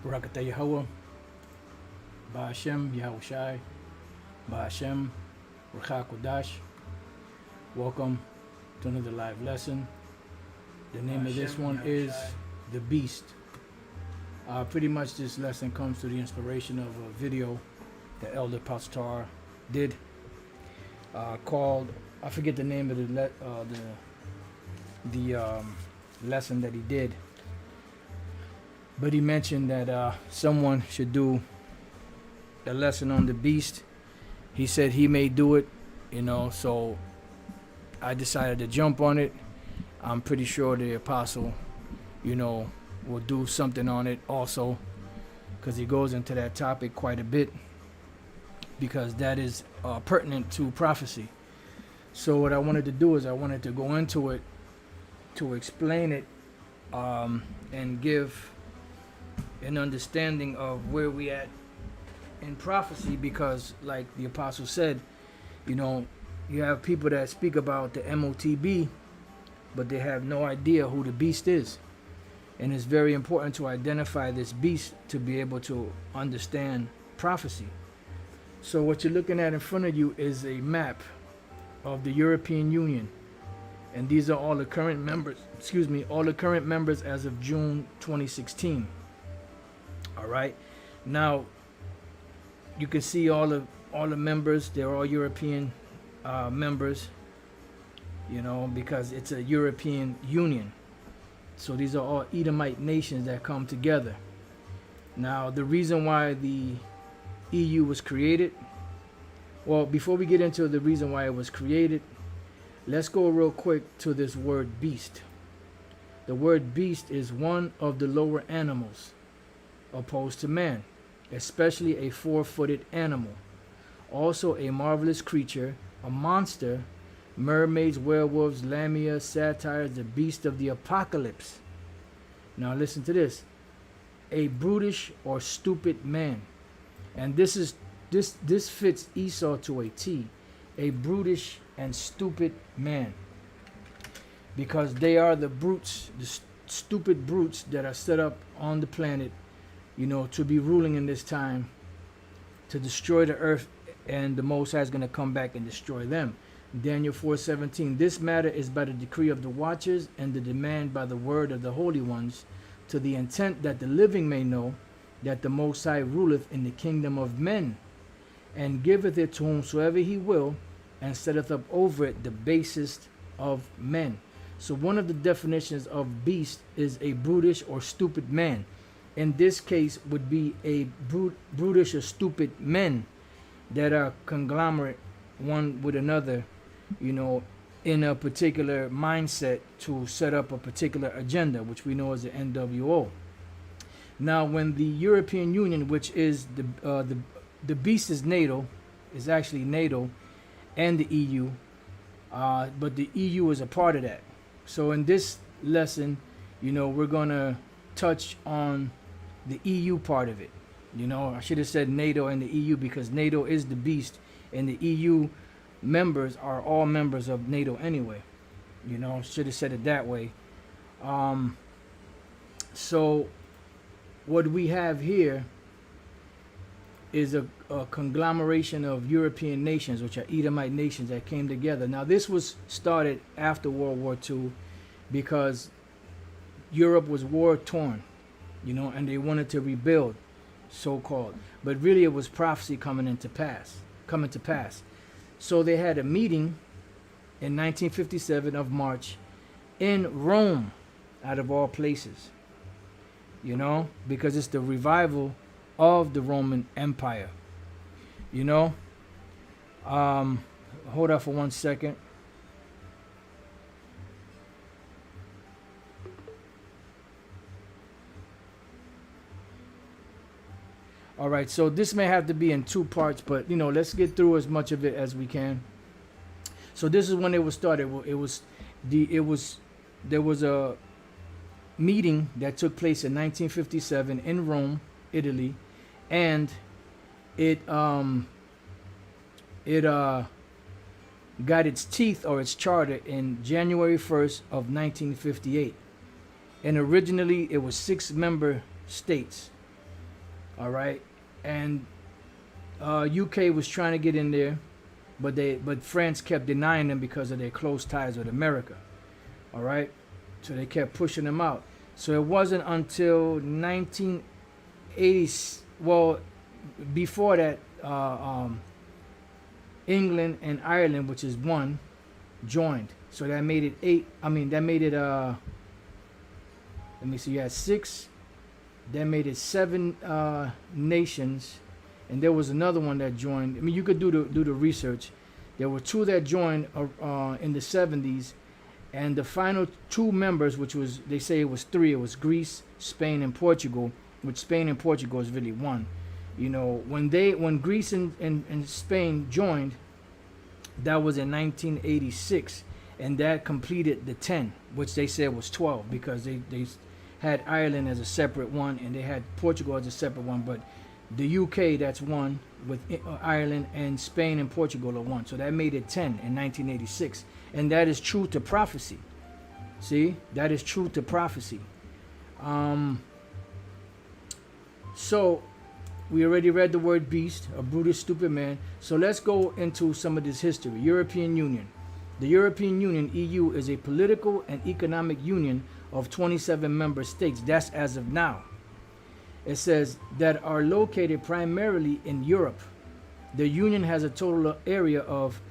Barakatah Yahweh, Ba'ashem Yahushai, Ba'ashem Rucha Kodash. Welcome to another live lesson. The name of this one is The Beast. Pretty much this lesson comes to the inspiration of a video the Elder Pastor did called, I forget the name of the lesson that he did, but he mentioned that someone should do a lesson on the beast. He said he may do it, so I decided to jump on it. I'm pretty sure the apostle, will do something on it also, because he goes into that topic quite a bit, because that is pertinent to prophecy. So what I wanted to do is I wanted to go into it to explain it and give an understanding of where we at in prophecy, because like the apostle said, you have people that speak about the MOTB, but they have no idea who the beast is. And it's very important to identify this beast to be able to understand prophecy. So what you're looking at in front of you is a map of the European Union. And these are all the current members, all the current members as of June 2016. All right. Now, you can see all the members. They're all European members, because it's a European Union. So these are all Edomite nations that come together. Now, the reason why the EU was created, well, before we get into the reason why it was created, let's go real quick to this word beast. The word beast is one of the lower animals opposed to man, especially a four-footed animal. Also a marvelous creature, a monster, mermaids, werewolves, lamia, satyrs, the beast of the apocalypse. Now listen to this. A brutish or stupid man. And this fits Esau to a T. A brutish and stupid man. Because they are the brutes, the stupid brutes that are set up on the planet, to be ruling in this time, to destroy the earth, and the Most High is going to come back and destroy them. Daniel 4:17. This matter is by the decree of the watchers and the demand by the word of the holy ones, to the intent that the living may know that the Most High ruleth in the kingdom of men, and giveth it to whomsoever he will, and setteth up over it the basest of men. So one of the definitions of beast is a brutish or stupid man. In this case would be a brutish or stupid men that are conglomerate one with another, in a particular mindset to set up a particular agenda, which we know as the NWO. Now, when the European Union, which is the beast is NATO, is actually NATO and the EU, but the EU is a part of that. So in this lesson, we're gonna touch on the EU part of it. I should have said NATO and the EU, because NATO is the beast, and the EU members are all members of NATO anyway. Should have said it that way. So what we have here is a conglomeration of European nations, which are Edomite nations that came together. Now, this was started after World War II because Europe was war torn, and they wanted to rebuild, so-called. But really it was prophecy coming to pass. So they had a meeting in 1957 of March in Rome, out of all places, because it's the revival of the Roman Empire. Hold on for 1 second. All right, so this may have to be in two parts, but let's get through as much of it as we can. So this is when it was started. There was a meeting that took place in 1957 in Rome, Italy, and it got its teeth or its charter in January 1st of 1958. And originally it was 6 member states. All right, and UK was trying to get in there, but France kept denying them because of their close ties with America. All right, so they kept pushing them out. So it wasn't until 1980, well, before that, England and Ireland, which is one, joined. So that made it 8. I mean, that made it let me see. You had 6. That made it 7 nations, and there was another one that joined. I mean, you could do the research. There were 2 that joined in the 70s, and the final 2 members, which was, they say it was 3. It was Greece, Spain, and Portugal. Which Spain and Portugal is really one. You know, when Greece and Spain joined, that was in 1986, and that completed the 10, which they said was 12, because they had Ireland as a separate one, and they had Portugal as a separate one. But the UK, that's one, with Ireland, and Spain and Portugal are one. So that made it 10 in 1986, and that is true to prophecy. See, that is true to prophecy. So we already read the word beast, a brutish, stupid man. So let's go into some of this history. European Union. The European Union, EU, is a political and economic union of 27 member states. That's as of now. It says that are located primarily in Europe. The union has a total area of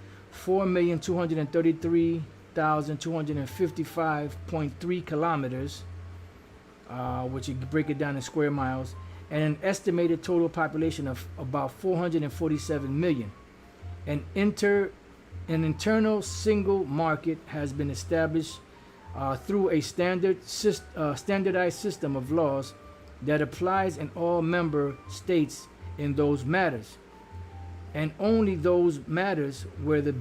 4,233,255.3 kilometers, which you break it down in square miles, and an estimated total population of about 447 million. An internal single market has been established through a standardized system of laws that applies in all member states in those matters, and only those matters where the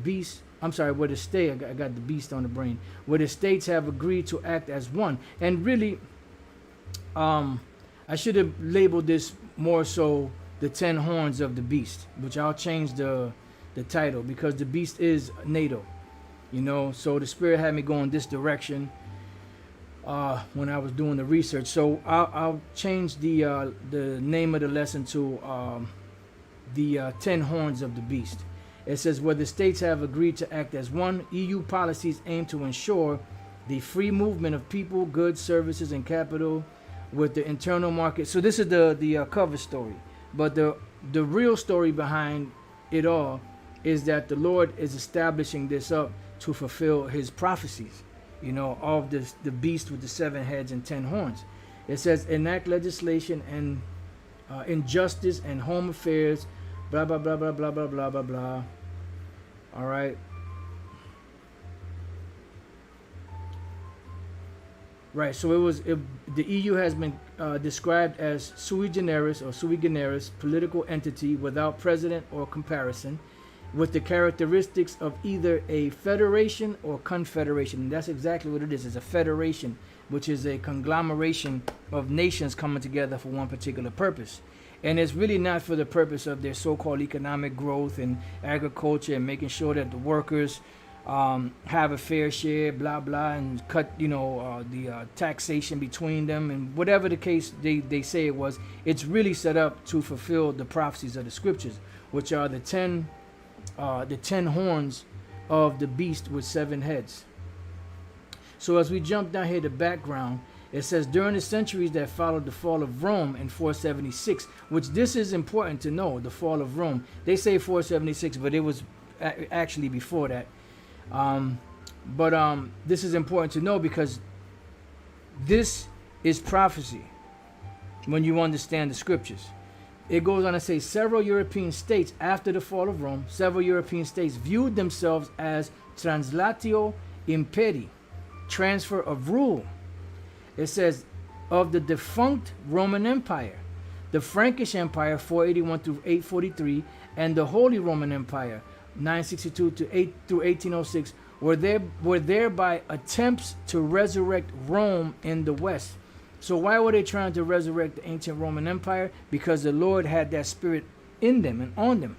state, I got the beast on the brain, where the states have agreed to act as one. And really, I should have labeled this more so the 10 horns of the beast, which I'll change the title, because the beast is NATO, you know. So the Spirit had me go in this direction when I was doing the research. So I'll change the name of the lesson to the 10 horns of the beast. It says, where the states have agreed to act as one, EU policies aim to ensure the free movement of people, goods, services, and capital with the internal market. So this is the cover story, but the real story behind it all is that the Lord is establishing this up to fulfill his prophecies, you know, of the beast with the 7 heads and 10 horns. It says, enact legislation and injustice and home affairs, blah blah blah blah blah blah blah blah blah. All right. Right, so the EU has been described as sui generis political entity without precedent or comparison, with the characteristics of either a federation or confederation. And that's exactly what it is. It's a federation, which is a conglomeration of nations coming together for one particular purpose. And it's really not for the purpose of their so-called economic growth and agriculture and making sure that the workers have a fair share, blah blah, and cut the taxation between them, and whatever the case they say it was. It's really set up to fulfill the prophecies of the scriptures, which are the 10 horns of the beast with 7 heads. So as we jump down here to background, it says during the centuries that followed the fall of Rome in 476, which this is important to know, the fall of Rome. They say 476, but it was actually before that. This is important to know because this is prophecy when you understand the scriptures. It goes on to say several European states after the fall of Rome, several European states viewed themselves as translatio imperii, transfer of rule. It says of the defunct Roman Empire, the Frankish Empire 481 through 843, and the Holy Roman Empire 962 to 8 through 1806 were thereby attempts to resurrect Rome in the West. So why were they trying to resurrect the ancient Roman Empire? Because the Lord had that spirit in them and on them.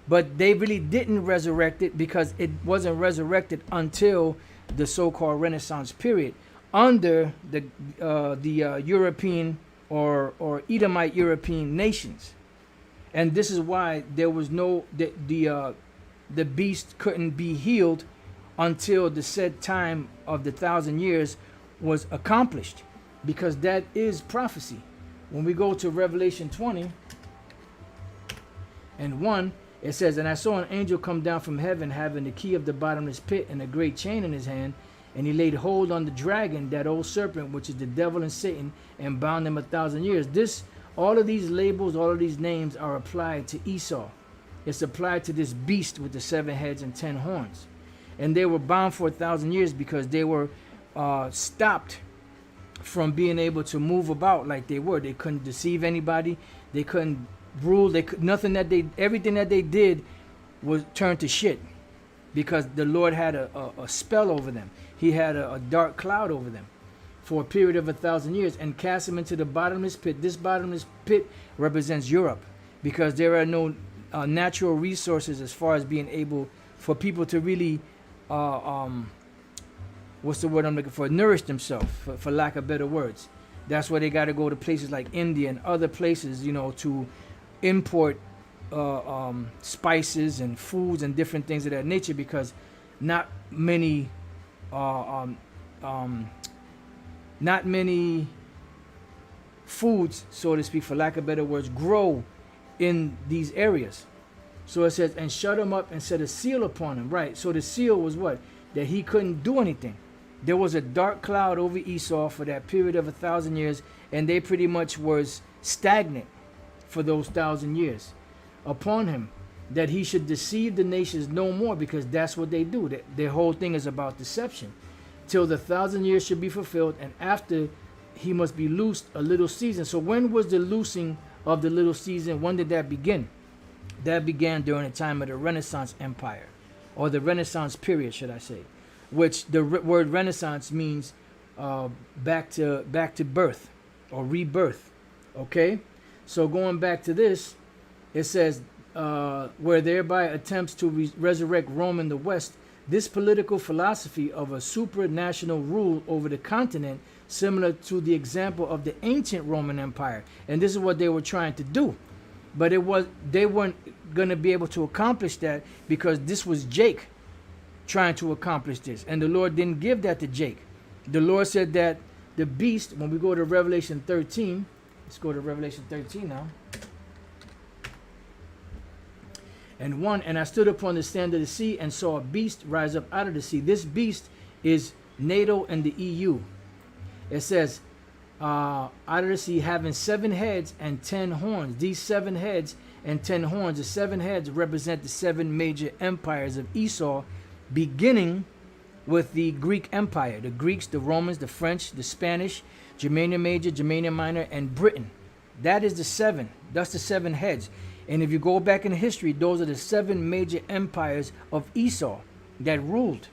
But they really didn't resurrect it because it wasn't resurrected until the so-called Renaissance period under the European or Edomite European nations. And this is why there was no the beast couldn't be healed until the said time of the 1,000 years was accomplished, because that is prophecy. When we go to Revelation 20 and 1, it says, "And I saw an angel come down from heaven, having the key of the bottomless pit and a great chain in his hand. And he laid hold on the dragon, that old serpent, which is the devil and Satan, and bound him 1,000 years." All of these labels, all of these names are applied to Esau. It's applied to this beast with the 7 heads and 10 horns. And they were bound for 1,000 years because they were stopped from being able to move about like they were. They couldn't deceive anybody. They couldn't rule. Everything that they did was turned to shit, because the Lord had a spell over them. He had a dark cloud over them for a period of 1,000 years, and cast them into the bottomless pit. This bottomless pit represents Europe, because there are no natural resources as far as being able for people to really what's the word I'm looking for? Nourish themselves, for lack of better words. That's why they got to go to places like India and other places, to import spices and foods and different things of that nature, because not many foods, so to speak, for lack of better words, grow in these areas. So it says, "And shut him up and set a seal upon him." Right. So the seal was what? That he couldn't do anything. There was a dark cloud over Esau for that period of 1,000 years, and they pretty much was stagnant for those 1,000 years upon him, that he should deceive the nations no more, because that's what they do. Their whole thing is about deception, till the 1,000 years should be fulfilled, and after he must be loosed a little season. So when was the loosing of the little season? When did that begin? That began during the time of the Renaissance Empire, or the Renaissance period, should I say, which the word Renaissance means back to birth or rebirth. Okay, so going back to this, it says, where thereby attempts to resurrect Rome in the West, this political philosophy of a supranational rule over the continent, similar to the example of the ancient Roman Empire. And this is what they were trying to do. But they weren't going to be able to accomplish that, because this was Jake trying to accomplish this. And the Lord didn't give that to Jake. The Lord said that the beast, when we go to Revelation 13, let's go to Revelation 13 now. And 1, "And I stood upon the sand of the sea and saw a beast rise up out of the sea." This beast is NATO and the EU. It says, out of the sea, having 7 heads and 10 horns. These 7 heads and 10 horns, the 7 heads represent the 7 major empires of Esau, beginning with the Greek Empire. The Greeks, the Romans, the French, the Spanish, Germania Major, Germania Minor, and Britain. That is the 7. That's the 7 heads. And if you go back in history, those are the 7 major empires of Esau that ruled.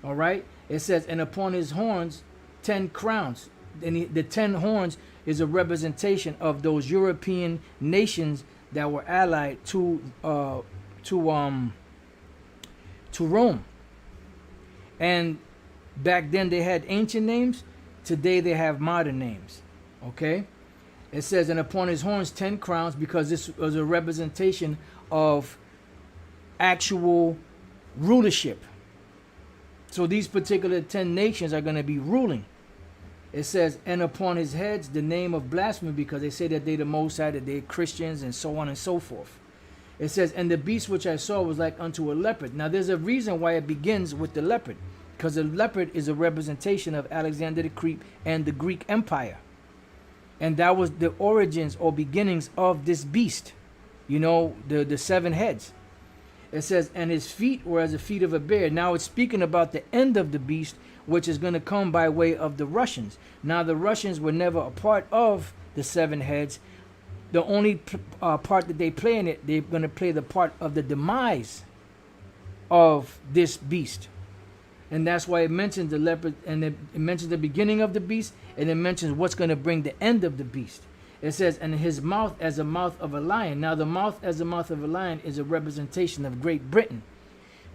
All right? It says, "And upon his horns 10 crowns." And the 10 horns is a representation of those European nations that were allied to Rome. And back then they had ancient names. Today they have modern names. Okay? It says, "And upon his horns 10 crowns," because this was a representation of actual rulership. So these particular 10 nations are going to be ruling. It says, "And upon his heads the name of blasphemy," because they say that they the Most High, that they're Christians, and so on and so forth. It says, "And the beast which I saw was like unto a leopard." Now there's a reason why it begins with the leopard, because the leopard is a representation of Alexander the Great and the Greek Empire. And that was the origins or beginnings of this beast, the 7 heads. It says, "And his feet were as the feet of a bear." Now it's speaking about the end of the beast, which is going to come by way of the Russians. Now the Russians were never a part of the 7 heads. The only part that they play in it, they're going to play the part of the demise of this beast. And that's why it mentions the leopard, and it mentions the beginning of the beast, and it mentions what's going to bring the end of the beast. It says, "And his mouth as a mouth of a lion." Now the mouth as a mouth of a lion is a representation of Great Britain,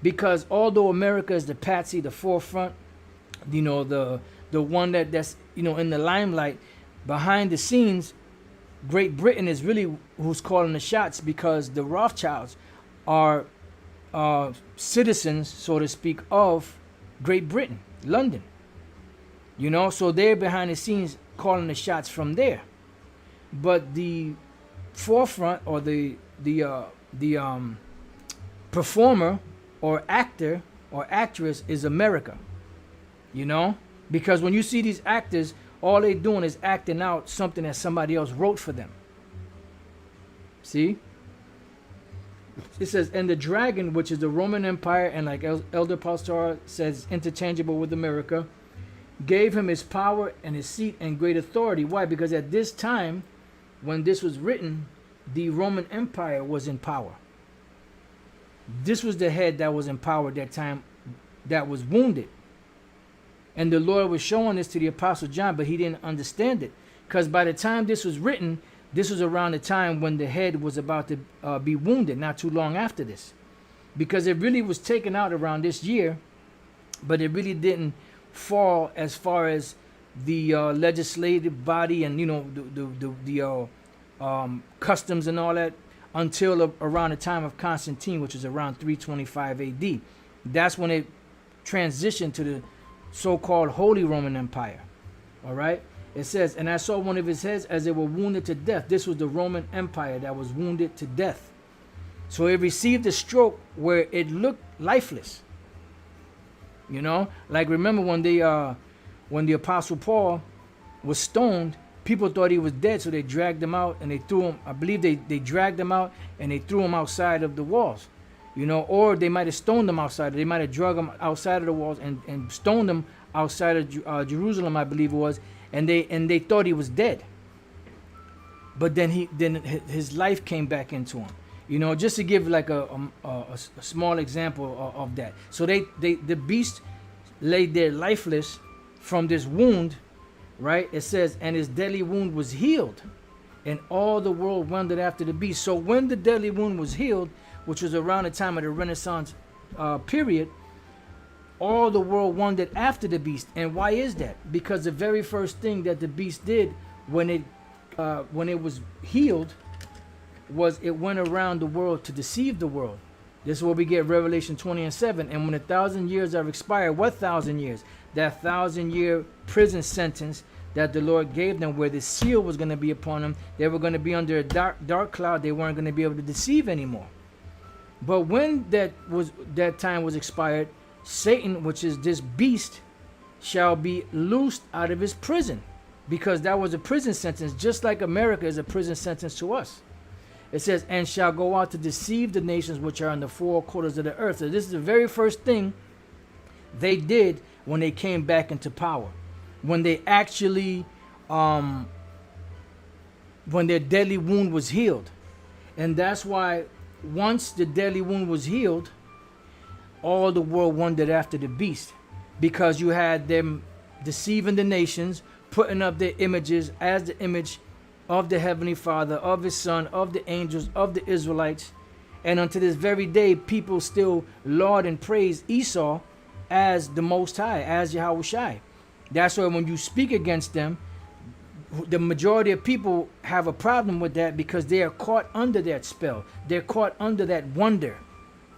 because although America is the patsy, the forefront, the one that's in the limelight, behind the scenes, Great Britain is really who's calling the shots, because the Rothschilds are citizens, so to speak, of Great Britain, London. You know, so they're behind the scenes calling the shots from there. But the forefront, or the performer or actor or actress is America. You know, because when you see these actors, all they're doing is acting out something that somebody else wrote for them. See? It says, and the dragon, which is the Roman Empire, and like Elder Pastor says, interchangeable with America, gave him his power and his seat and great authority. Why? Because at this time, when this was written, the Roman Empire was in power. This was the head that was in power at that time, that was wounded. And the Lord was showing this to the Apostle John, but he didn't understand it. Because by the time this was written, this was around the time when the head was about to be wounded, not too long after this. Because it really was taken out around this year, but it really didn't fall as far as the legislative body and, you know, the customs and all that, until around the time of Constantine, which is around 325 AD. That's when it transitioned to the so-called Holy Roman Empire. All right. It says, and I saw one of his heads as they were wounded to death. This was the Roman Empire that was wounded to death. So it received a stroke where it looked lifeless. You know, like remember when the Apostle Paul was stoned, people thought he was dead, so they dragged him out and they threw him. I believe they dragged him out and they threw him outside of the walls. You know, or they might have stoned him outside. They might have dragged him outside of the walls and stoned him outside of Jerusalem, I believe it was. And they thought he was dead. But then his life came back into him. You know, just to give like a small example of that. So the beast laid there lifeless from this wound, right? It says, and his deadly wound was healed, and all the world wondered after the beast. So when the deadly wound was healed, which was around the time of the Renaissance period, all the world wondered after the beast. And why is that? Because the very first thing that the beast did when it was healed was it went around the world to deceive the world. This is where we get Revelation 20:7. And when 1,000 years are expired, what 1,000 years? That 1,000-year prison sentence that the Lord gave them, where the seal was going to be upon them. They were going to be under a dark cloud. They weren't going to be able to deceive anymore. But when that time was expired, Satan, which is this beast, shall be loosed out of his prison, because that was a prison sentence, just like America is a prison sentence to us. It says, and shall go out to deceive the nations which are in the four quarters of the earth. So this is the very first thing they did when they came back into power, when they actually when their deadly wound was healed. And that's why once the deadly wound was healed, all the world wondered after the beast, because you had them deceiving the nations, putting up their images as the image of the Heavenly Father, of His Son, of the angels, of the Israelites. And unto this very day, people still laud and praise Esau as the Most High, as Yahushai. That's why when you speak against them, the majority of people have a problem with that, because they are caught under that spell. They're caught under that wonder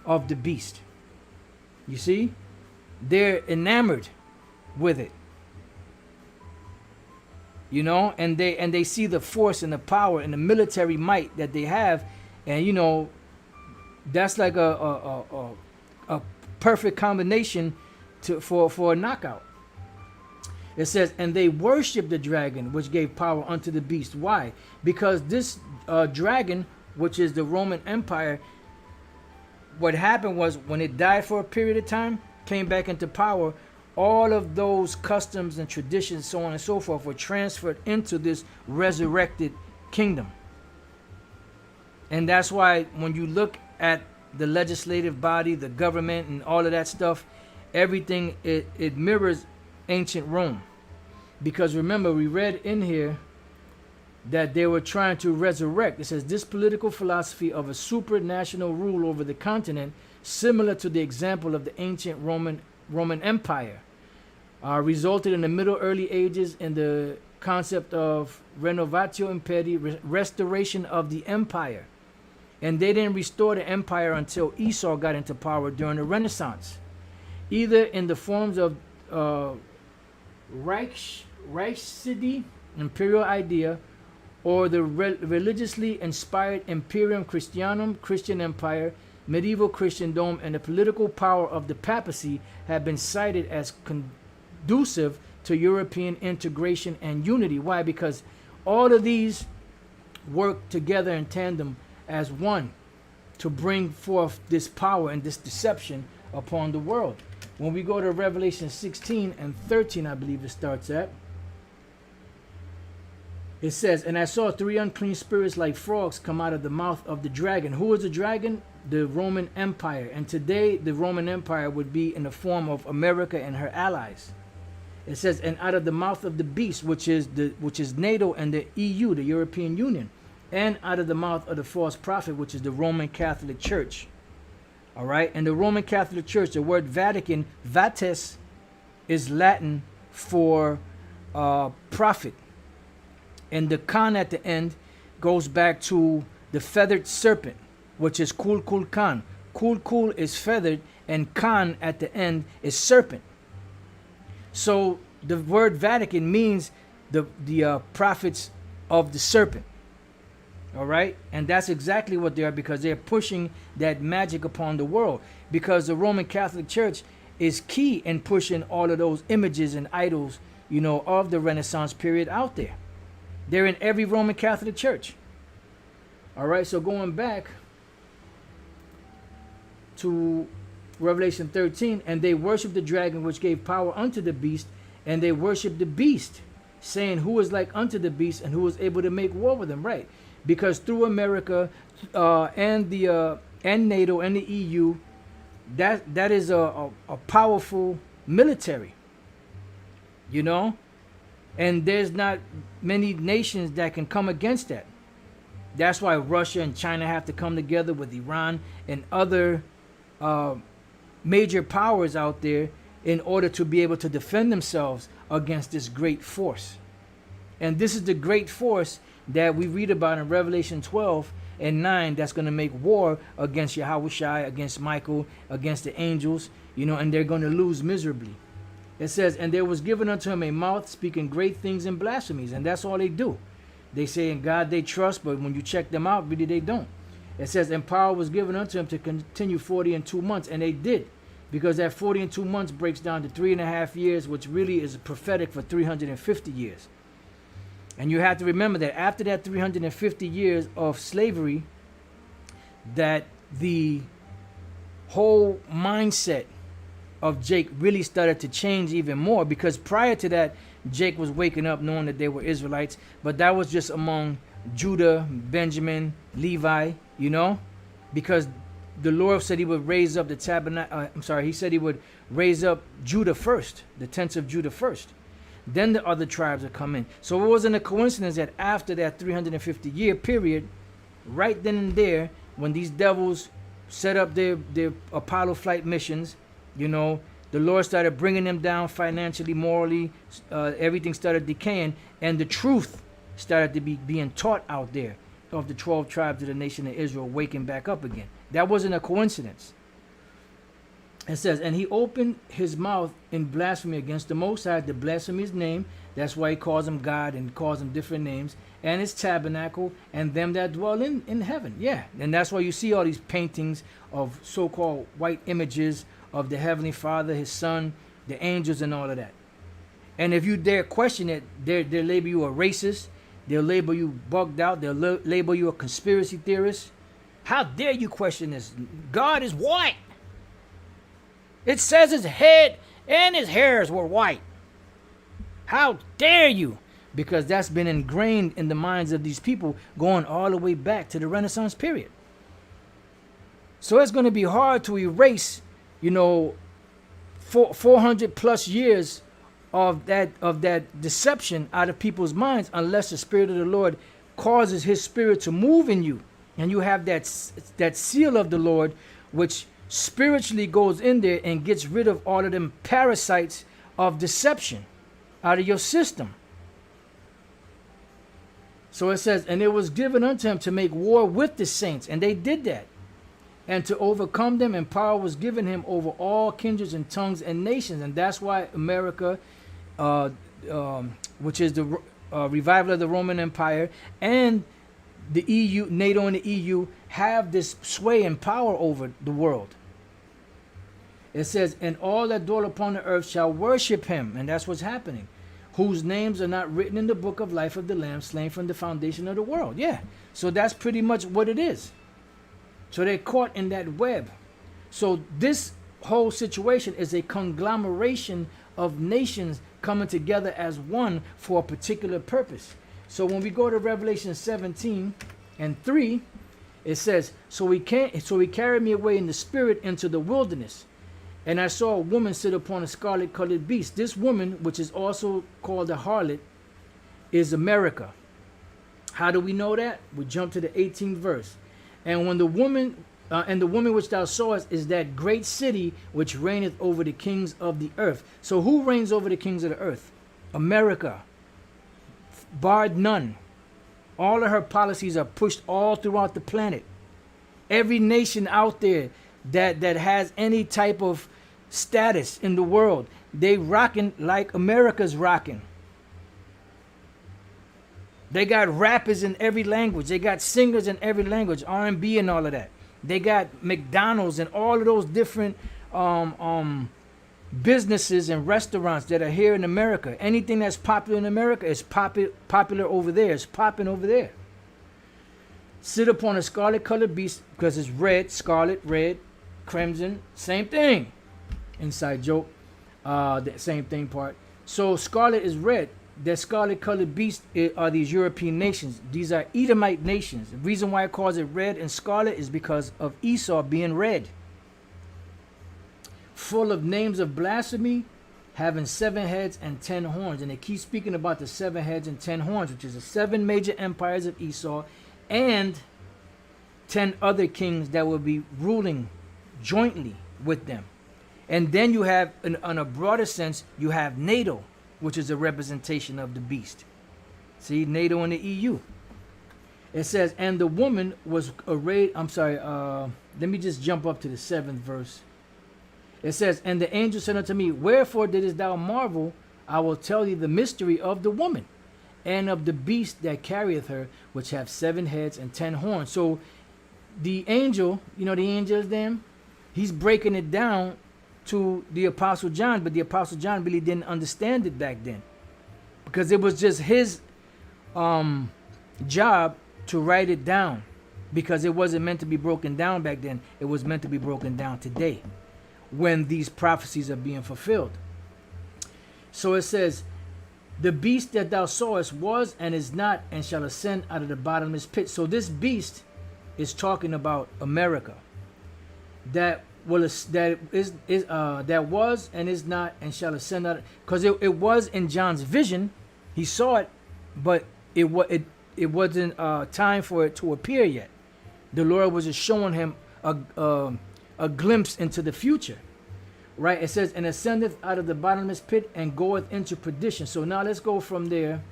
of the beast. You see? They're enamored with it. You know, and they see the force and the power and the military might that they have, and you know, that's like a perfect combination for a knockout. It says, and they worship the dragon, which gave power unto the beast. Why? Because this dragon, which is the Roman Empire, what happened was when it died for a period of time, came back into power, all of those customs and traditions, so on and so forth, were transferred into this resurrected kingdom. And that's why when you look at the legislative body, the government, and all of that stuff, everything, it mirrors ancient Rome. Because remember, we read in here that they were trying to resurrect. It says, this political philosophy of a supranational rule over the continent, similar to the example of the ancient Roman Empire, resulted in the Middle Early Ages in the concept of renovatio imperii, restoration of the empire. And they didn't restore the empire until Esau got into power during the Renaissance, either in the forms of Reichsidee, imperial idea, or the religiously inspired Imperium Christianum, Christian empire, medieval Christendom, and the political power of the papacy have been cited as conducive to European integration and unity. Why? Because all of these work together in tandem as one to bring forth this power and this deception upon the world. When we go to Revelation 16 and 13, I believe it starts at, it says, "And I saw 3 unclean spirits like frogs come out of the mouth of the dragon." Who is the dragon? The Roman Empire. And today the Roman Empire would be in the form of America and her allies. It says, "And out of the mouth of the beast," which is NATO and the EU, the European Union, "and out of the mouth of the false prophet," which is the Roman Catholic Church. All right, and the Roman Catholic Church, the word Vatican, vates, is Latin for prophet, and the kan at the end goes back to the feathered serpent, which is kul kul kan. Kul kul is feathered, and kan at the end is serpent. So the word Vatican means the prophets of the serpent. All right, and that's exactly what they are, because they're pushing that magic upon the world, because the Roman Catholic Church is key in pushing all of those images and idols, you know, of the Renaissance period out there. They're in every Roman Catholic church. All right, so going back to Revelation 13, "And they worshiped the dragon which gave power unto the beast, and they worshiped the beast, saying, Who is like unto the beast, and who is able to make war with him?" Right, because through America and NATO and the EU, that is a powerful military, you know, and there's not many nations that can come against that. That's why Russia and China have to come together with Iran and other major powers out there in order to be able to defend themselves against this great force. And this is the great force that we read about in Revelation 12 and 9 that's going to make war against Yahushua, against Michael, against the angels, you know, and they're going to lose miserably. It says, "And there was given unto him a mouth speaking great things and blasphemies." And that's all they do. They say in God they trust, but when you check them out, really they don't. It says, "And power was given unto him to continue 40 and 2 months." And they did, because that 40 and 2 months breaks down to 3.5 years, which really is prophetic for 350 years. And you have to remember that after that 350 years of slavery, that the whole mindset of Jake really started to change even more, because prior to that, Jake was waking up knowing that they were Israelites, but that was just among Judah, Benjamin, Levi, you know, because the Lord said he would raise up the tabernacle. He said he would raise up Judah first, the tents of Judah first. Then the other tribes would come in. So it wasn't a coincidence that after that 350-year period, right then and there, when these devils set up their Apollo flight missions, you know, the Lord started bringing them down financially, morally. Everything started decaying, and the truth started to be being taught out there of the 12 tribes of the nation of Israel waking back up again. That wasn't a coincidence. It says, "And he opened his mouth in blasphemy against the Most High," to blaspheme his name. That's why he calls him God and calls him different names. "And his tabernacle, and them that dwell in heaven." Yeah, and that's why you see all these paintings of so-called white images of the Heavenly Father, his Son, the angels, and all of that. And if you dare question it, they'll label you a racist. They'll label you bugged out. They'll label you a conspiracy theorist. How dare you question this? God is white. It says his head and his hairs were white. How dare you? Because that's been ingrained in the minds of these people going all the way back to the Renaissance period. So it's going to be hard to erase, you know, 400 plus years of that deception out of people's minds, unless the Spirit of the Lord causes his Spirit to move in you, and you have that seal of the Lord, which spiritually goes in there and gets rid of all of them parasites of deception out of your system. So it says, and it was given unto him to make war with the saints, and they did that, and to overcome them, and power was given him over all kindreds and tongues and nations. And that's why America, which is the revival of the Roman Empire, and the EU, NATO and the EU, have this sway and power over the world. It says, and all that dwell upon the earth shall worship him, and that's what's happening, whose names are not written in the book of life of the Lamb slain from the foundation of the world. Yeah, so that's pretty much what it is. So they're caught in that web. So this whole situation is a conglomeration of nations coming together as one for a particular purpose. So when we go to Revelation 17:3, it says, so he carried me away in the spirit into the wilderness, and I saw a woman sit upon a scarlet colored beast. This woman, which is also called a harlot, is America. How do we know that? We jump to the 18th verse. And when the woman which thou sawest is that great city which reigneth over the kings of the earth. So who reigns over the kings of the earth? America, barred none. All of her policies are pushed all throughout the planet. Every nation out there that has any type of status in the world, they rocking like America's rocking. They got rappers in every language. They got singers in every language, R&B and all of that. They got McDonald's and all of those different businesses and restaurants that are here in America. Anything that's popular in America is popular over there. It's popping over there. Sit upon a scarlet colored beast, because it's red, scarlet, red, crimson, same thing. Inside joke, the same thing part. So scarlet is red. The scarlet colored beast are these European nations. These are Edomite nations. The reason why it calls it red and scarlet is because of Esau being red. Full of names of blasphemy, having 7 heads and 10 horns. And they keep speaking about the 7 heads and 10 horns, which is the 7 major empires of Esau and 10 other kings that will be ruling jointly with them. And then you have, on a broader sense, you have NATO, which is a representation of the beast. See, NATO and the EU. It says, and the woman was arrayed, let me just jump up to the 7th verse. It says, and the angel said unto me, wherefore didst thou marvel? I will tell thee the mystery of the woman, and of the beast that carrieth her, which have 7 heads and 10 horns. So the angel, the angels them, he's breaking it down to the Apostle John, but the Apostle John really didn't understand it back then, because it was just his job to write it down, because it wasn't meant to be broken down back then. It was meant to be broken down today when these prophecies are being fulfilled. So it says, the beast that thou sawest was and is not, and shall ascend out of the bottomless pit. So this beast is talking about America, that was and is not, and shall ascend out. Because it was in John's vision, he saw it, but it wasn't time for it to appear yet. The Lord was just showing him a glimpse into the future, right? It says, and ascendeth out of the bottomless pit, and goeth into perdition. So now let's go from there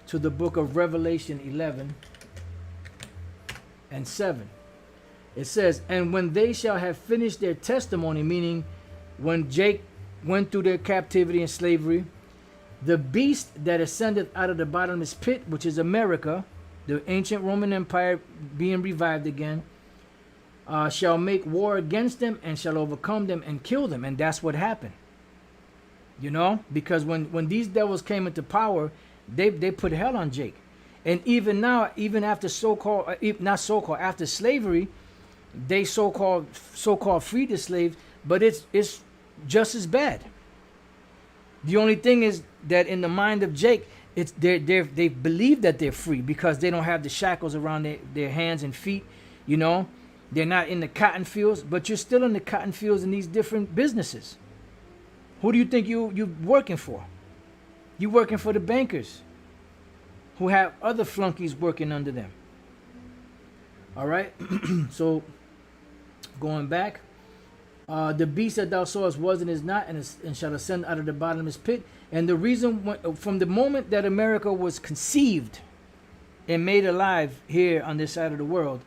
to the book of Revelation 11:7. It says, and when they shall have finished their testimony, meaning when Jake went through their captivity and slavery, the beast that ascended out of the bottomless pit, which is America, the ancient Roman Empire being revived again, shall make war against them, and shall overcome them and kill them. And that's what happened. Because when these devils came into power, they put hell on Jake. And even now, even after after slavery, they so-called freed the slaves, but it's just as bad. The only thing is that in the mind of Jake, they believe that they're free, because they don't have the shackles around their hands and feet. They're not in the cotton fields, but you're still in the cotton fields in these different businesses. Who do you think you're working for? You're working for the bankers, who have other flunkies working under them. All right. So going back, the beast that thou sawest was and is not, and shall ascend out of the bottomless pit. And the reason, from the moment that America was conceived, and made alive here on this side of the world,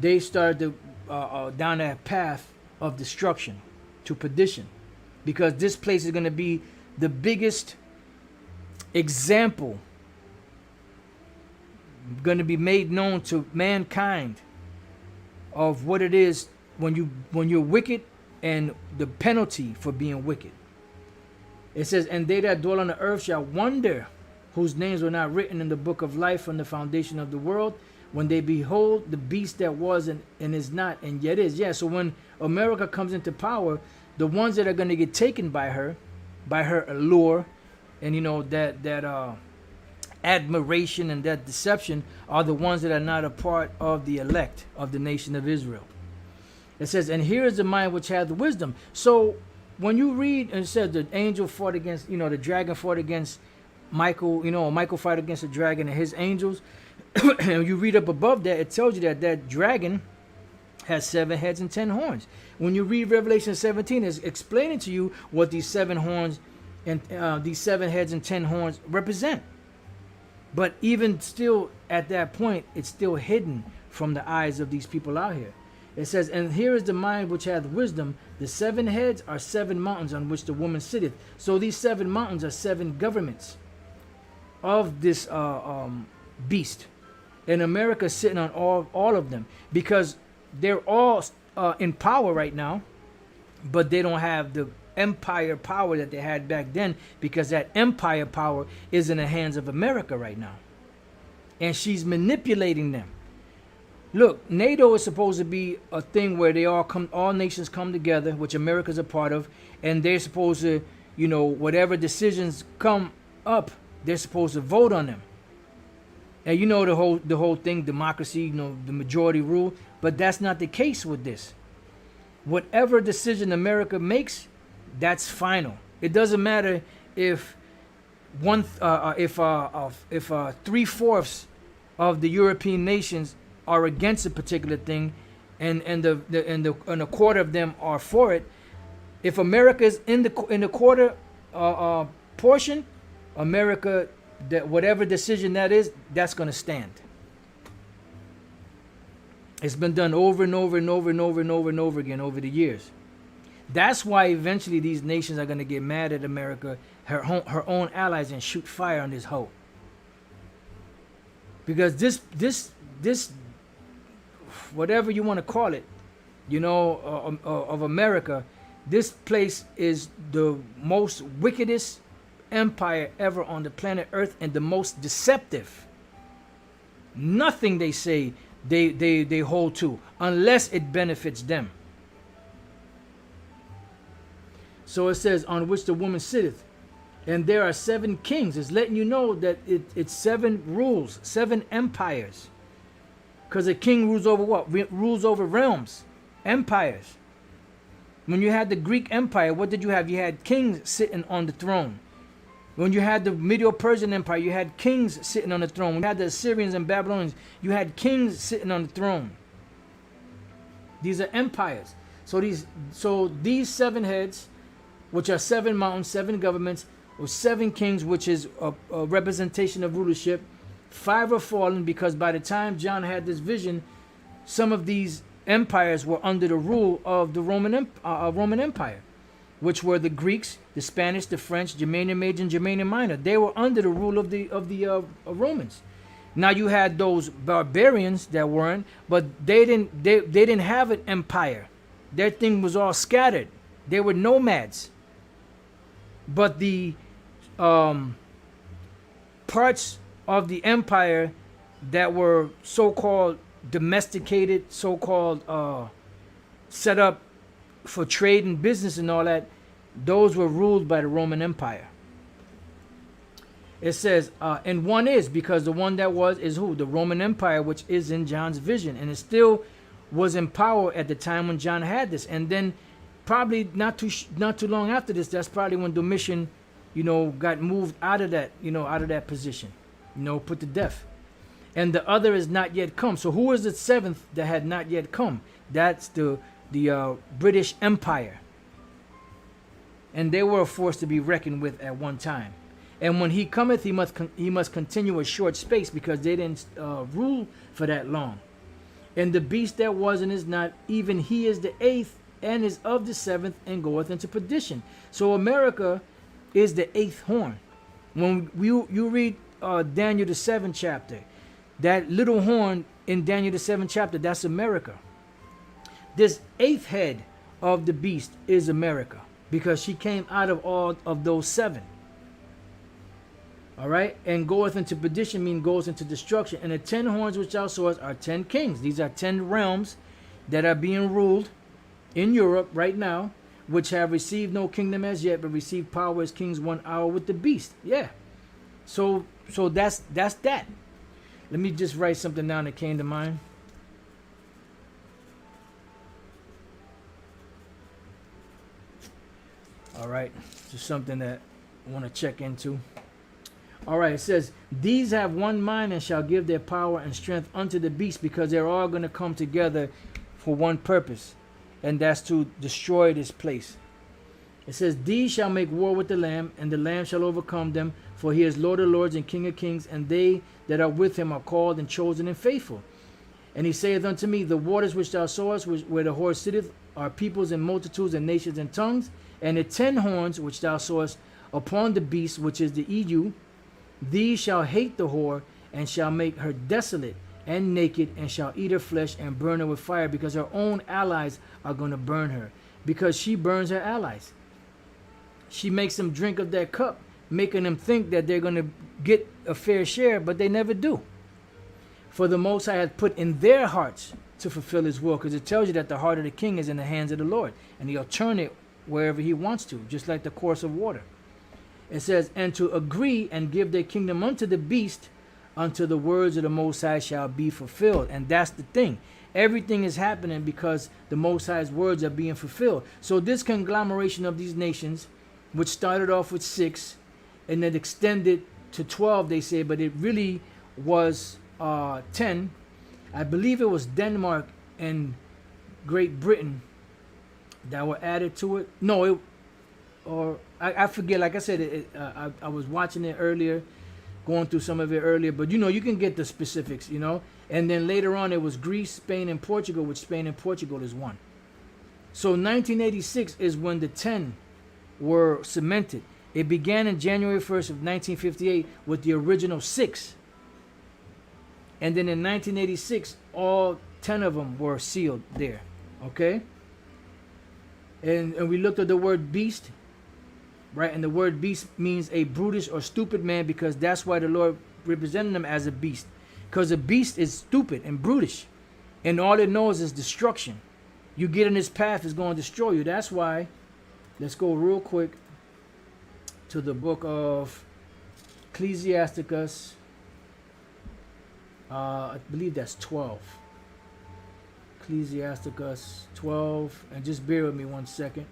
they started down that path of destruction to perdition, because this place is going to be the biggest example going to be made known to mankind of what it is when you're wicked and the penalty for being wicked. It says, and they that dwell on the earth shall wonder, whose names were not written in the book of life from the foundation of the world, when they behold the beast that was and is not and yet is. Yeah, so when America comes into power, the ones that are going to get taken by her allure, and that admiration and that deception, are the ones that are not a part of the elect of the nation of Israel. It says, and here is the mind which hath wisdom. So when you read, and it says the angel fought against, the dragon fought against Michael, Michael fought against the dragon and his angels. And you read up above that, it tells you that dragon has 7 heads and 10 horns. When you read Revelation 17, it's explaining to you what these 7 horns and these 7 heads and 10 horns represent. But even still, at that point, it's still hidden from the eyes of these people out here. It says, and here is the mind which hath wisdom. The 7 heads are 7 mountains on which the woman sitteth. So these 7 mountains are 7 governments of this beast. And America is sitting on all of them, because they're all in power right now, but they don't have the empire power that they had back then, because that empire power is in the hands of America right now. And she's manipulating them. Look, NATO is supposed to be a thing where all nations come together, which America's a part of, and they're supposed to, whatever decisions come up, they're supposed to vote on them. And the whole thing, democracy, the majority rule, but that's not the case with this. Whatever decision America makes, that's final. It doesn't matter if 3/4 of the European nations are against a particular thing, and a quarter of them are for it. If America is in the quarter portion, America, that whatever decision that is, that's going to stand. It's been done over and over and over and over and over and over again over the years. That's why eventually these nations are going to get mad at America, her own allies, and shoot fire on this hoe. Because this whatever you want to call it, of America, this place is the most wickedest empire ever on the planet Earth, and the most deceptive. Nothing they say they hold to, unless it benefits them. So it says, on which the woman sitteth, and there are 7 kings. It's letting you know that it's 7 rules, 7 empires. Because a king rules over what? Rules over realms, empires. When you had the Greek Empire, what did you have? You had kings sitting on the throne. When you had the Medo-Persian Empire, you had kings sitting on the throne. When you had the Assyrians and Babylonians, you had kings sitting on the throne. These are empires. So these 7 heads, which are 7 mountains, 7 governments, or 7 kings, which is a representation of rulership. 5 are fallen, because by the time John had this vision, some of these empires were under the rule of the Roman Empire, which were the Greeks, the Spanish, the French, Germania Major and Germania Minor. They were under the rule of the Romans. Now you had those barbarians that weren't, but they didn't have an empire. Their thing was all scattered. They were nomads. But the parts of the empire that were so-called domesticated, so-called set up for trade and business and all that, those were ruled by the Roman Empire. It says, and one is, because the one that is who? The Roman Empire, which is in John's vision. And it still was in power at the time when John had this. And then probably not too long after this, that's probably when Domitian, got moved out of that position, put to death. And the other is not yet come. So who is the 7th that had not yet come? That's the British Empire. And they were a force to be reckoned with at one time. And when he cometh, he must continue a short space, because they didn't rule for that long. And the beast that was and is not, even he is the eighth, and is of the seventh, and goeth into perdition. So America is the eighth horn. When you read Daniel the 7th chapter, that little horn in Daniel the 7th chapter, that's America. This eighth head of the beast is America, because she came out of all of those seven. All right, and goeth into perdition means goes into destruction. And the 10 horns which thou sawest are 10 kings. These are 10 realms that are being ruled in Europe right now, which have received no kingdom as yet, but received power as kings 1 hour with the beast. Yeah. So that's that. Let me just write something down that came to mind. All right, just something that I want to check into. All right, it says, these have one mind and shall give their power and strength unto the beast, because they're all going to come together for one purpose, and that's to destroy this place. It says, these shall make war with the Lamb, and the Lamb shall overcome them, for he is Lord of lords and King of kings, and they that are with him are called and chosen and faithful. And he saith unto me, the waters which thou sawest, where the horse sitteth, are peoples and multitudes and nations and tongues, and the 10 horns which thou sawest upon the beast, which is the EU, these shall hate the whore, and shall make her desolate and naked, and shall eat her flesh and burn her with fire, because her own allies are going to burn her, because she burns her allies. She makes them drink of that cup, making them think that they're going to get a fair share, but they never do. For the Most High hath put in their hearts to fulfill his will, because it tells you that the heart of the king is in the hands of the Lord, and he'll turn it wherever he wants to, just like the course of water. It says, and to agree and give their kingdom unto the beast, until the words of the Most High shall be fulfilled. And that's the thing. Everything is happening because the Most High's words are being fulfilled. So this conglomeration of these nations, which started off with 6 and then extended to 12, they say, but it really was 10. I believe it was Denmark and Great Britain that were added to it. No, I forget. Like I said, I was watching it earlier, going through some of it earlier, but you can get the specifics, And then later on, it was Greece, Spain, and Portugal, which Spain and Portugal is one. So 1986 is when the 10 were cemented. It began in January 1st of 1958 with the original 6. And then in 1986, all 10 of them were sealed there. Okay? And we looked at the word beast. Right, and the word beast means a brutish or stupid man, because that's why the Lord represented him as a beast. Because a beast is stupid and brutish, and all it knows is destruction. You get in his path, it's going to destroy you. That's why, let's go real quick to the book of Ecclesiasticus. I believe that's 12. Ecclesiasticus 12, and just bear with me 1 second.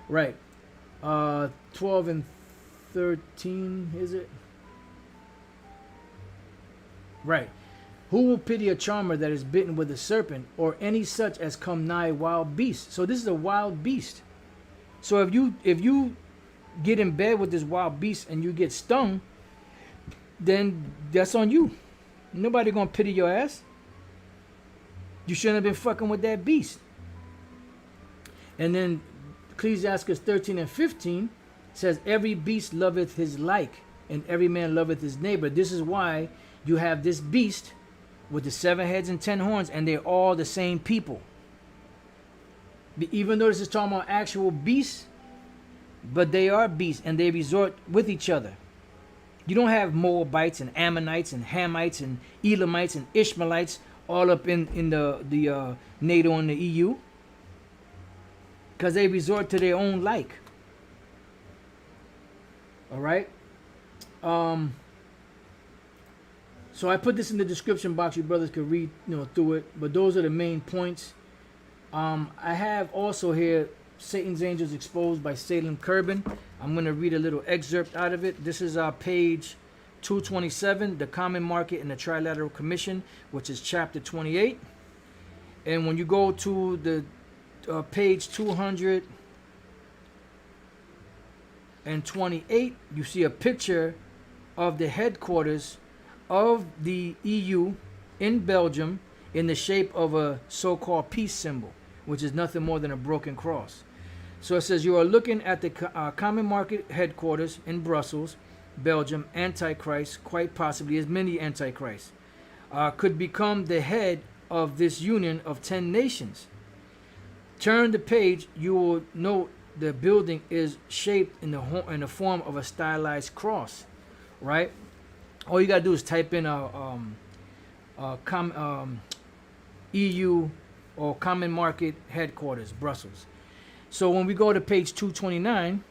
Right. 12 and 13, is it? Right. Who will pity a charmer that is bitten with a serpent, or any such as come nigh wild beast? So this is a wild beast. So if you get in bed with this wild beast and you get stung, then that's on you. Nobody gonna pity your ass. You shouldn't have been fucking with that beast. And then Ecclesiastes 13 and 15 says, every beast loveth his like, and every man loveth his neighbor. This is why you have this beast with the 7 heads and 10 horns, and they're all the same people. Even though this is talking about actual beasts, but they are beasts, and they resort with each other. You don't have Moabites and Ammonites and Hamites and Elamites and Ishmaelites all up in the NATO and the EU. Because they resort to their own like. All right. So I put this in the description box. You brothers could read, through it. But those are the main points. I have also here Satan's Angels Exposed by Salem Kerbin. I'm going to read a little excerpt out of it. This is page 227, the Common Market and the Trilateral Commission, which is chapter 28. And when you go to the page 200, and 28, you see a picture of the headquarters of the EU in Belgium in the shape of a so-called peace symbol, which is nothing more than a broken cross. So it says, you are looking at the Common Market headquarters in Brussels, Belgium. Antichrist, quite possibly as many Antichrists, could become the head of this union of 10 nations. Turn the page, you will note the building is shaped in the form of a stylized cross, right? All you gotta do is type in EU or Common Market headquarters, Brussels. So when we go to page 229,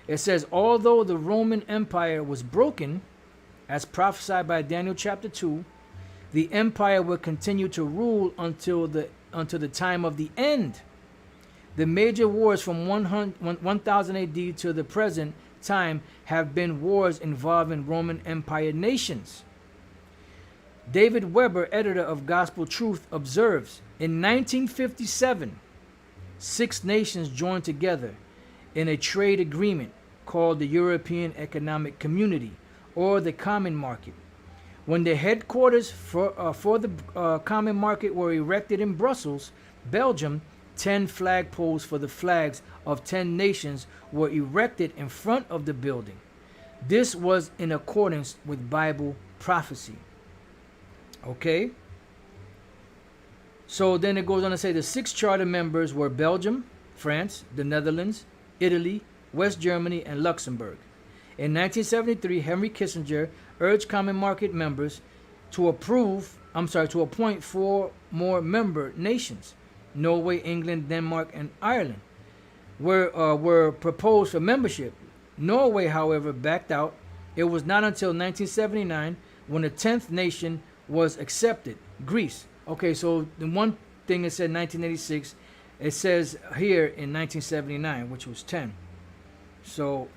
it says, although the Roman Empire was broken, as prophesied by Daniel chapter 2, the empire will continue to rule until the time of the end. The major wars from 1000 AD to the present time have been wars involving Roman Empire nations. David Weber, editor of Gospel Truth, observes, in 1957, 6 nations joined together in a trade agreement called the European Economic Community, or the Common Market. When the headquarters for the Common Market were erected in Brussels, Belgium, 10 flagpoles for the flags of 10 nations were erected in front of the building. This was in accordance with Bible prophecy. Okay? So then it goes on to say the 6 charter members were Belgium, France, the Netherlands, Italy, West Germany, and Luxembourg. In 1973, Henry Kissinger urged Common Market members to appoint 4 more member nations. Norway, England, Denmark, and Ireland were proposed for membership. Norway, however, backed out. It was not until 1979 when the 10th nation was accepted, Greece. Okay, so the one thing it said 1986, it says here in 1979, which was 10. So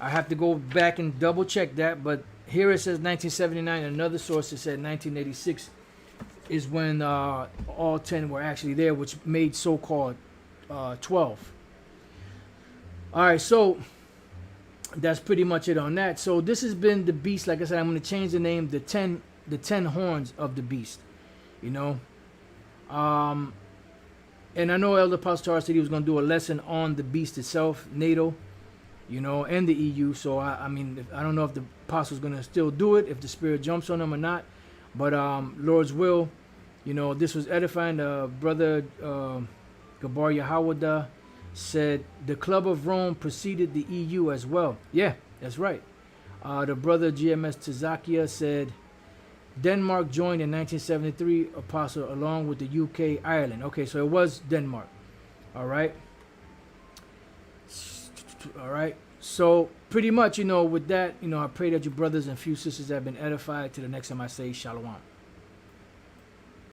I have to go back and double check that, but here it says 1979. Another source it said 1986 is when all 10 were actually there, which made so-called 12. All right, so that's pretty much it on that. So this has been the beast. Like I said, I'm going to change the name, the 10 horns of the beast. You know, and I know Elder Pastor said he was going to do a lesson on the beast itself, NATO, you know, and the EU. So I mean, I don't know if the apostle's going to still do it, if the Spirit jumps on them or not. But Lord's will, you know, this was edifying. Brother Gabar Yahawada said the Club of Rome preceded the EU as well. Yeah, that's right. The brother GMS Tazakia said Denmark joined in 1973, Apostle, along with the UK, Ireland. Okay, so it was Denmark. All right. All right. So pretty much, you know, with that, you know, I pray that your brothers and few sisters have been edified. To the next time I say shalom.